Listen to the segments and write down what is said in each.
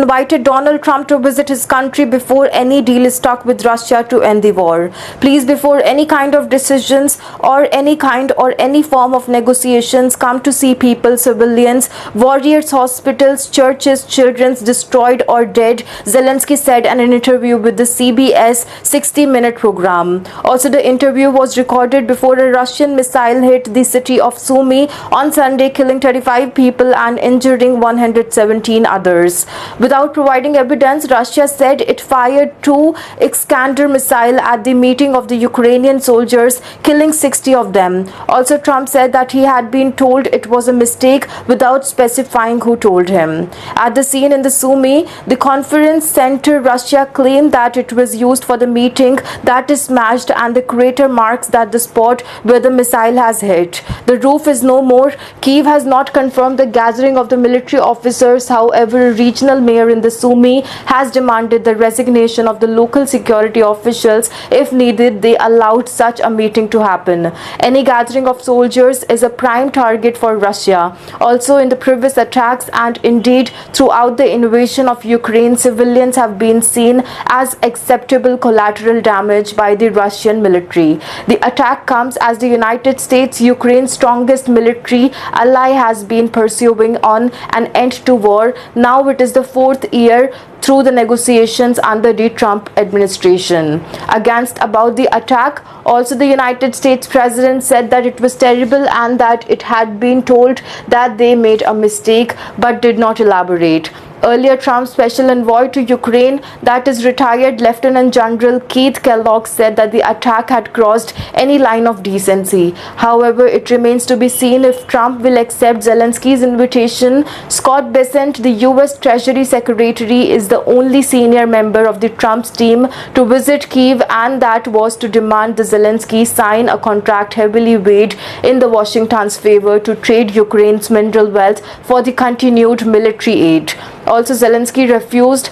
Invited Donald Trump to visit his country before any deal is struck with Russia to end the war. Please, before any kind of decisions or any form of negotiations, come to see people, civilians, warriors, hospitals, churches, children destroyed or dead, Zelensky said in an interview with the CBS 60-minute program. Also, the interview was recorded before a Russian missile hit the city of Sumy on Sunday, killing 35 people and injuring 117 others. Without providing evidence, Russia said it fired two Iskander missiles at the meeting of the Ukrainian soldiers, killing 60 of them. Also, Trump said that he had been told it was a mistake without specifying who told him. At the scene in the Sumy, the conference center, Russia claimed that it was used for the meeting that is smashed and the crater marks that the spot where the missile has hit. The roof is no more. Kyiv has not confirmed the gathering of the military officers. However, a regional mayor in the Sumy has demanded the resignation of the local security officials. If needed, they allowed such a meeting to happen. Any gathering of soldiers is a prime target for Russia. Also, in the previous attacks and indeed throughout the invasion of Ukraine, civilians have been seen as acceptable collateral damage by the Russian military. The attack comes as the United States, Ukraine's strongest military ally, has been pursuing on an end to war. Now it is the fourth year through the negotiations under the Trump administration. Against about the attack, also the United States president said that it was terrible and that it had been told that they made a mistake, but did not elaborate. Earlier, Trump's special envoy to Ukraine, that is retired Lieutenant General Keith Kellogg, said that the attack had crossed any line of decency. However, it remains to be seen if Trump will accept Zelensky's invitation. Scott Bessent, the U.S. Treasury Secretary, is the only senior member of the Trump's team to visit Kyiv, and that was to demand the Zelensky sign a contract heavily weighed in the Washington's favor to trade Ukraine's mineral wealth for the continued military aid. Also, Zelensky refused.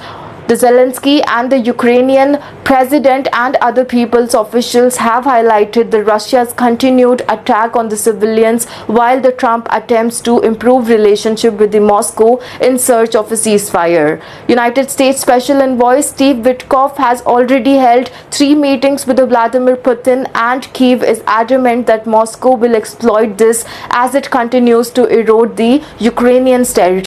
Zelensky and the Ukrainian president and other people's officials have highlighted the Russia's continued attack on the civilians, while the Trump attempts to improve relationship with the Moscow in search of a ceasefire. United States Special Envoy Steve Witkoff has already held 3 meetings with Vladimir Putin, and Kyiv is adamant that Moscow will exploit this as it continues to erode the Ukrainian territory.